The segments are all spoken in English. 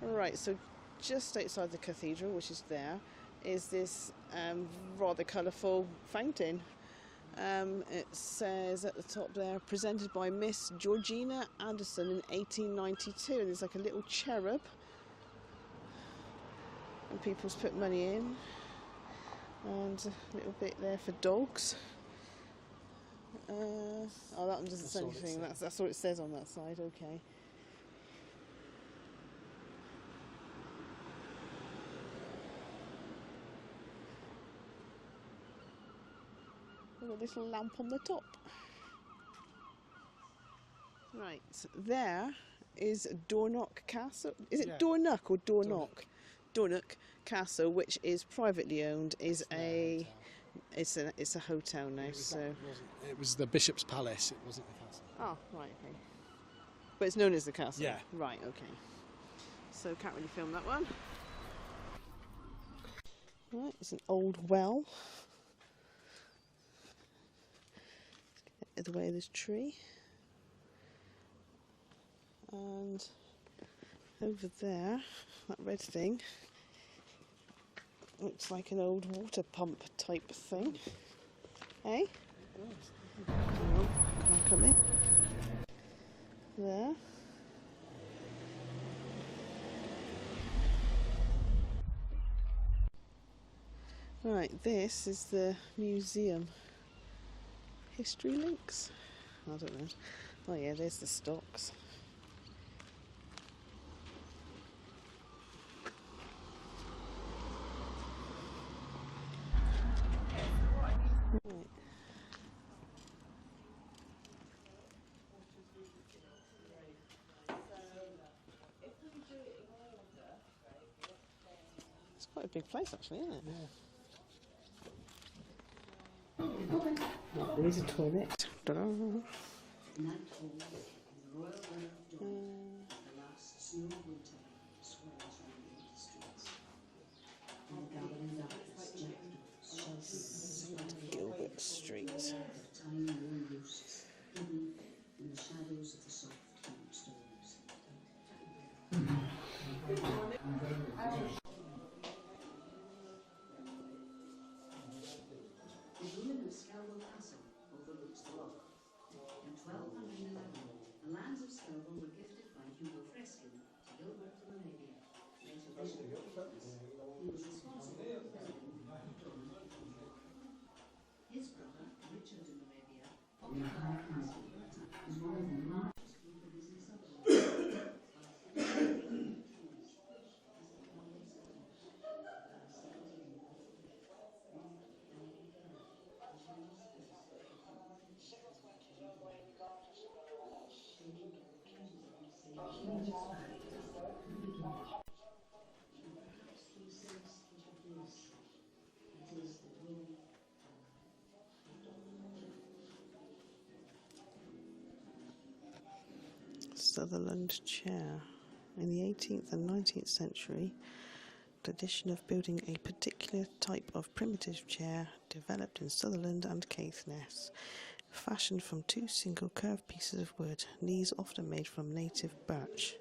Right, so just outside the cathedral, which is there, is this rather colourful fountain. It says at the top there, presented by Miss Georgina Anderson in 1892. And there's like a little cherub, and people's put money in, and a little bit there for dogs. Oh, that one doesn't say anything. That's all it says on that side. Okay. With a little lamp on the top. Right, there is Dornoch Castle. Is it Dornoch or Dornoch? Dornoch Castle, which is privately owned, is it's a hotel now. It was the Bishop's Palace. It wasn't the castle. Oh, right, okay. But it's known as the castle. Yeah. Right, okay. So can't really film that one. Right, it's an old well. Let's get out of the way of this tree. And over there, that red thing looks like an old water pump type thing. Hey? Can I come in? There. Right, this is the museum. History links? I don't know. Oh yeah, there's the stocks. Right. It's quite a big place actually, isn't it? Yeah. There is a toilet. Gilbert Street. The ruin of Skelbo Castle overlooks the loch. In 1211, the lands of Skelbo were gifted by Hugo Freskin to Gilbert of Moravia, later Bishop of Caithness. He was responsible for building Dornoch Cathedral. His brother, Richard of Moravia, occupied the castle at the time as one of the largest group of business suburbs. Sutherland chair. In the 18th and 19th century, tradition of building a particular type of primitive chair developed in Sutherland and Caithness, fashioned from two single curved pieces of wood, knees often made from native birch,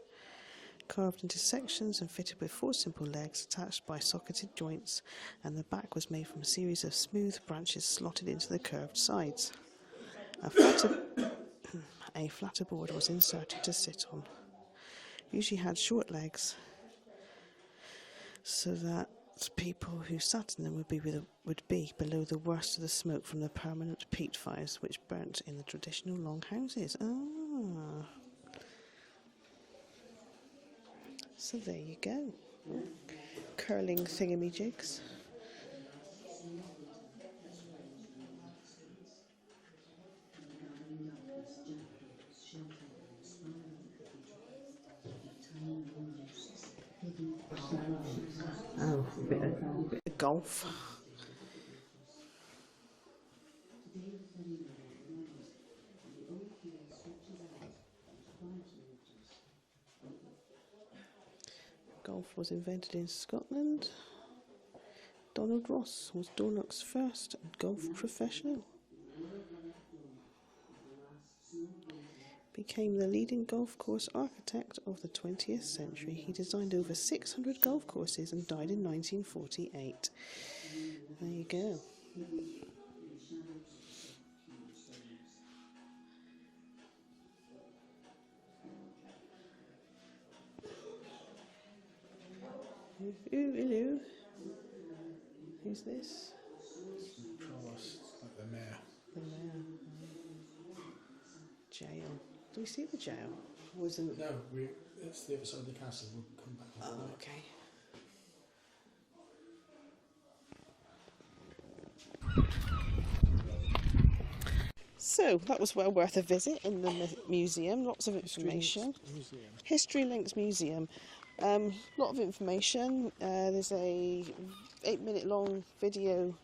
carved into sections and fitted with four simple legs attached by socketed joints, and the back was made from a series of smooth branches slotted into the curved sides. A flatter board was inserted to sit on. Usually had short legs, so that people who sat in them would be below the worst of the smoke from the permanent peat fires which burnt in the traditional long houses. Ah. So there you go. Curling thingamajigs. Oh, a bit of golf. Golf was invented in Scotland. Donald Ross was Dornoch's first golf professional. became the leading golf course architect of the 20th century. He designed over 600 golf courses and died in 1948. There you go. Ooh, hello. Who's this? Provost, like the mayor. The mayor. Jail. Do we see the jail? Or is it... No, it's the other side of the castle. We'll come back. Oh, okay. So that was well worth a visit in the museum. Lots of information. History Links Museum. Lot of information. There's a 8-minute long video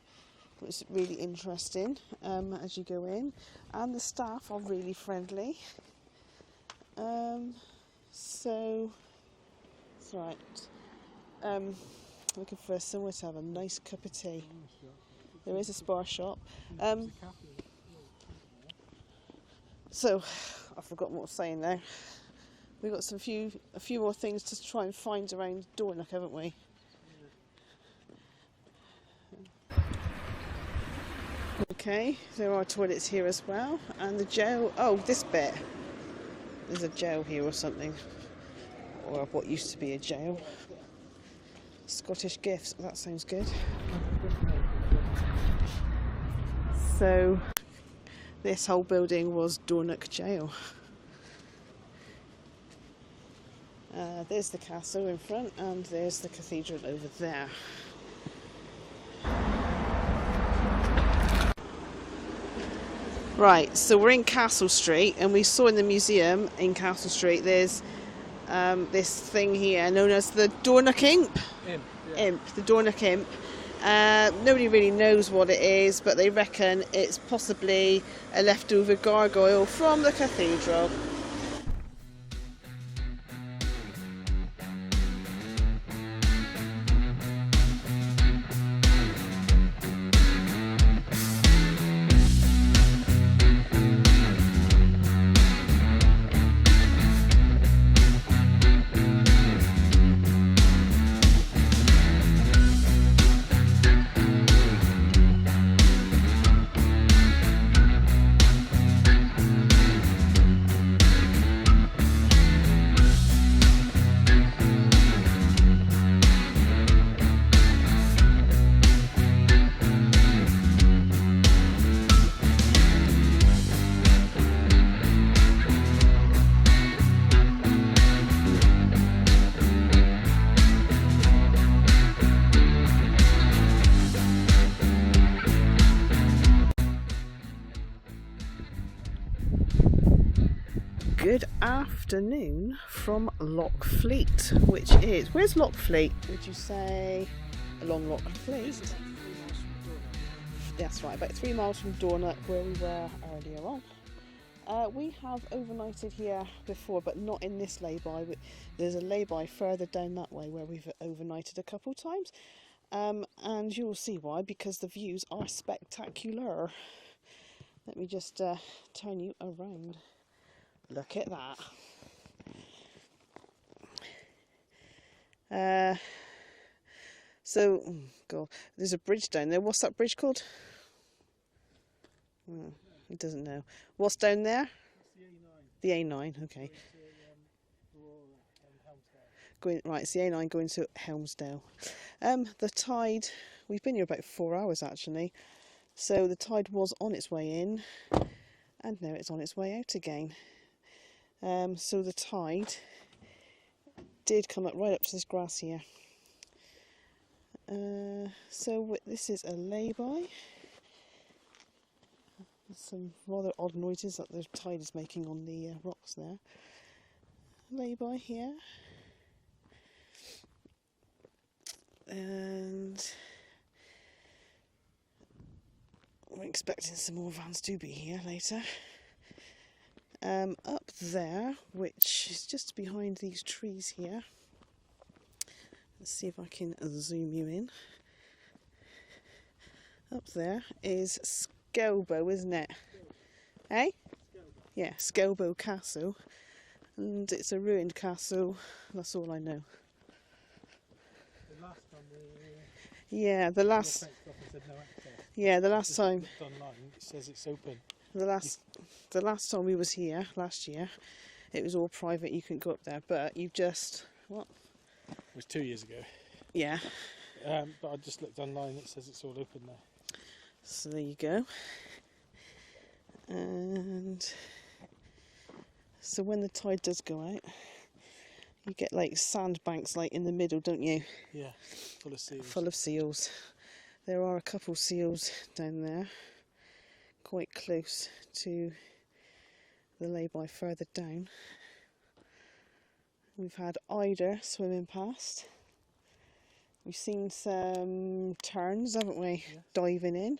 that's really interesting as you go in, and the staff are really friendly. So it's right. Looking for somewhere to have a nice cup of tea. There is a spa shop. So I've forgotten what I was saying now. We've got a few more things to try and find around Dornoch, haven't we? Okay, there are toilets here as well, and the jail. Oh, this bit. There's a jail here or something, or what used to be a jail. Scottish gifts. That sounds good. So, this whole building was Dornoch Jail. There's the castle in front, and there's the cathedral over there. Right, so we're in Castle Street, and we saw in the museum in Castle Street there's this thing here known as the Dornoch Imp. The Dornoch Imp. Nobody really knows what it is, but they reckon it's possibly a leftover gargoyle from the cathedral. Good afternoon from Loch Fleet, which is... Where's Loch Fleet? Would you say along Loch Fleet? That's right, about 3 miles from Dornoch, where we were earlier on. We have overnighted here before, but not in this lay-by. There's a lay-by further down that way where we've overnighted a couple of times. And you'll see why, because the views are spectacular. Let me just turn you around. Look at that. So, oh God, there's a bridge down there. What's that bridge called? Oh, he doesn't know. What's down there? The A9, okay. Right, it's the A9 going to Helmsdale. The tide, we've been here about 4 hours actually. So the tide was on its way in, and now it's on its way out again. So the tide did come up right up to this grass here. So this is a lay-by. Some rather odd noises that the tide is making on the rocks there. Lay-by here. And we're expecting some more vans to be here later. Up there, which is just behind these trees here. Let's see if I can zoom you in. Up there is Skelbo, isn't it? Eh? Yeah, Skelbo Castle, and it's a ruined castle. That's all I know. The last time Yeah, the last. fenced off and said no access. Yeah, the I last just time. looked online, it says it's open. The last time we was here last year, it was all private. You couldn't go up there, but you've just what? It was 2 years ago. Yeah. But I just looked online, it says it's all open now. So there you go. And so when the tide does go out, you get like sandbanks like in the middle, don't you? Yeah, full of seals. Full of seals. There are a couple seals down there, quite close to the lay-by further down. We've had eider swimming past. We've seen some terns, haven't we? Yeah. Diving in.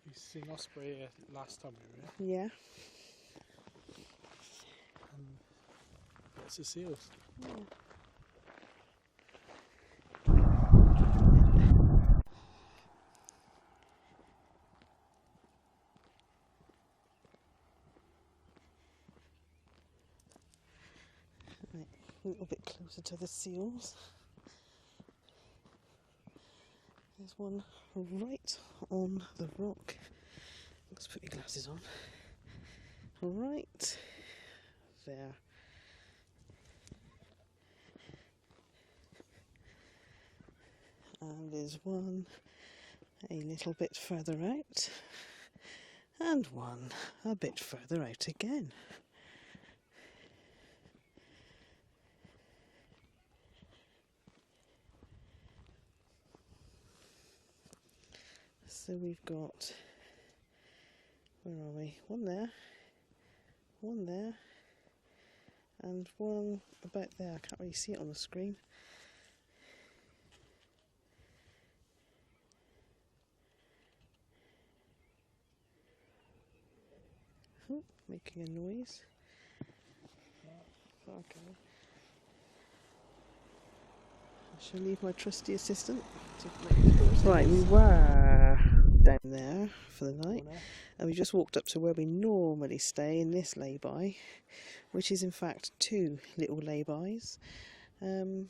You've seen osprey last time we were here. Yeah. Lots of seals. Yeah. Right, a little bit closer to the seals. There's one right on the rock. Let's put your glasses on. Right there. And there's one a little bit further out, and one a bit further out again. So we've got, where are we? One there, and one about there. I can't really see it on the screen. Oh, making a noise. Okay. I shall leave my trusty assistant to make the doors. Right, we were down there for the night, and we just walked up to where we normally stay in this lay-by, which is in fact two little lay-bys. Where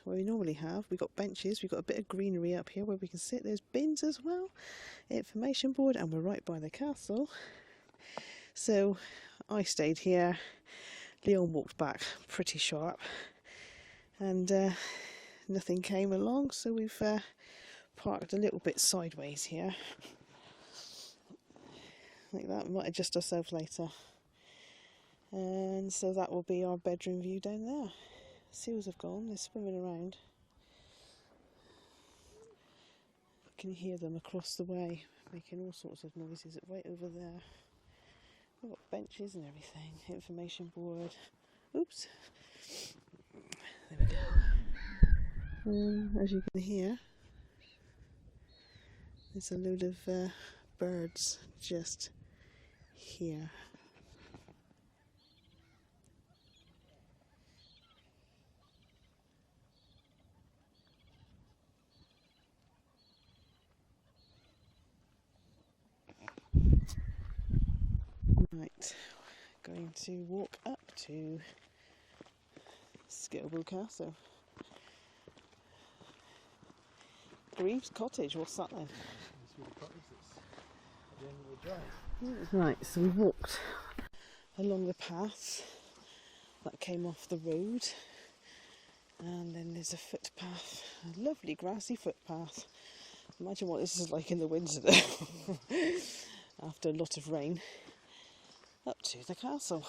we normally have, we've got benches, we've got a bit of greenery up here where we can sit. There's bins as well, information board, and we're right by the castle. So I stayed here. Leon walked back pretty sharp, and nothing came along, so we've parked a little bit sideways here, like that. We might adjust ourselves later. And so that will be our bedroom view down there. Seals have gone, they're swimming around. You can hear them across the way, making all sorts of noises right over there. We've got benches and everything, information board. Oops. There we go. As you can hear, there's a load of birds just here. Right, going to walk up to Skelbo Castle. Greaves Cottage, what's that then? Right, so we walked along the path that came off the road, and then there's a footpath, a lovely grassy footpath. Imagine what this is like in the winter though, after a lot of rain. Up to the castle.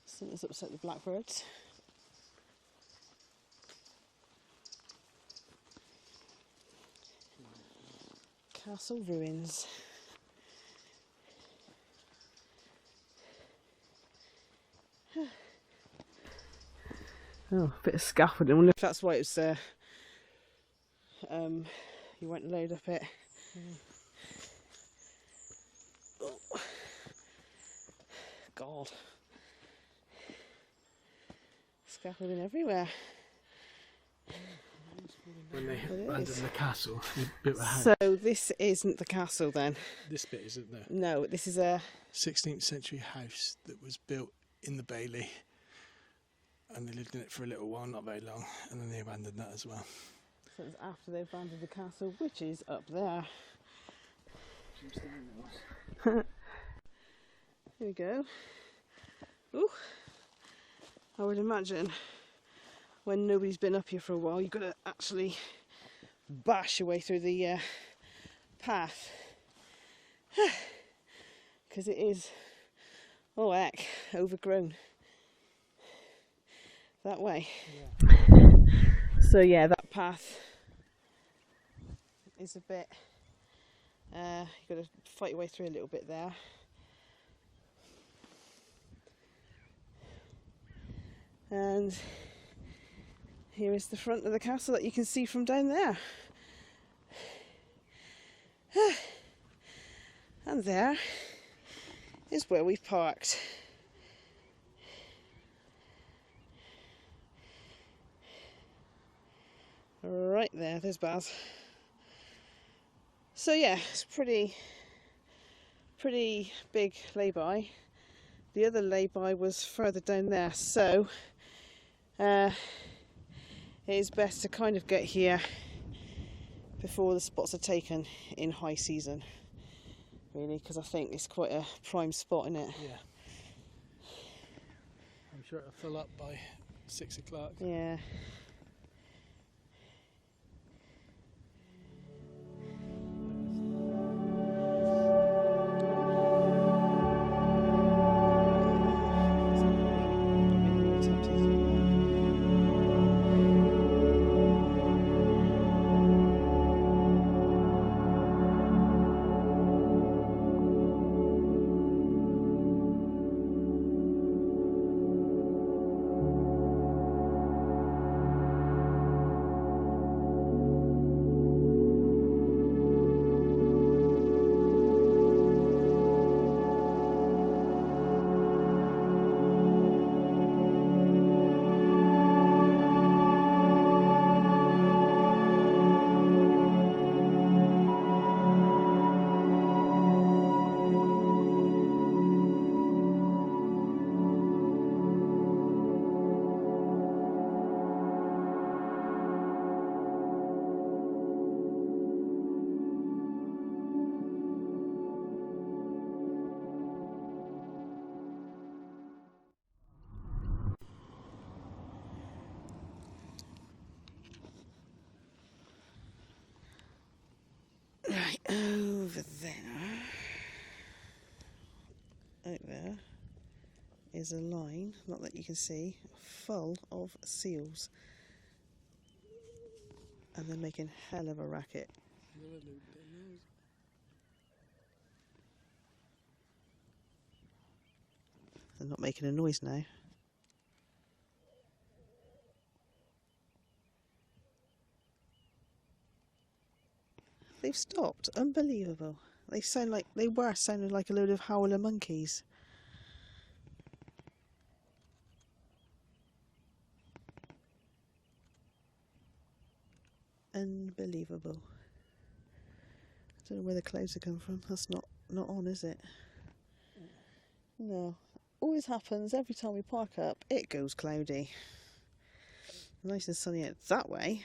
Something's upset the blackbirds. Castle ruins. Oh, a bit of scaffolding. I wonder if that's why it's you weren't allowed up it. Oh. God. Scaffolding everywhere. When they It abandoned is. the castle, they built a house. So this isn't the castle then? This bit isn't there. No, this is a... 16th century house that was built in the Bailey, and they lived in it for a little while, not very long, and then they abandoned that as well. So it's after they abandoned the castle, which is up there. Here we go. Ooh. I would imagine when nobody's been up here for a while, you've got to actually bash your way through the path. Because it is, oh heck, overgrown. That way. Yeah. So yeah, that path is a bit, you've got to fight your way through a little bit there. And here is the front of the castle that you can see from down there. And there is where we've parked. Right there, there's Baz. So yeah, it's pretty big lay-by. The other lay-by was further down there, so it is best to kind of get here before the spots are taken in high season, really, because I think it's quite a prime spot, isn't it? Yeah. I'm sure it'll fill up by 6 o'clock. Yeah. Right, over there, out there, is a line, not that you can see, full of seals. And they're making hell of a racket. They're not making a noise now. They've stopped. Unbelievable. They were sounding like a load of howler monkeys. Unbelievable. I don't know where the clouds have come from. That's not on, is it? No. Always happens every time we park up. It goes cloudy. Nice and sunny out that way.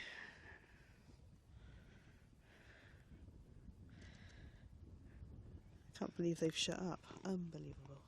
Can't believe they've shut up. Unbelievable.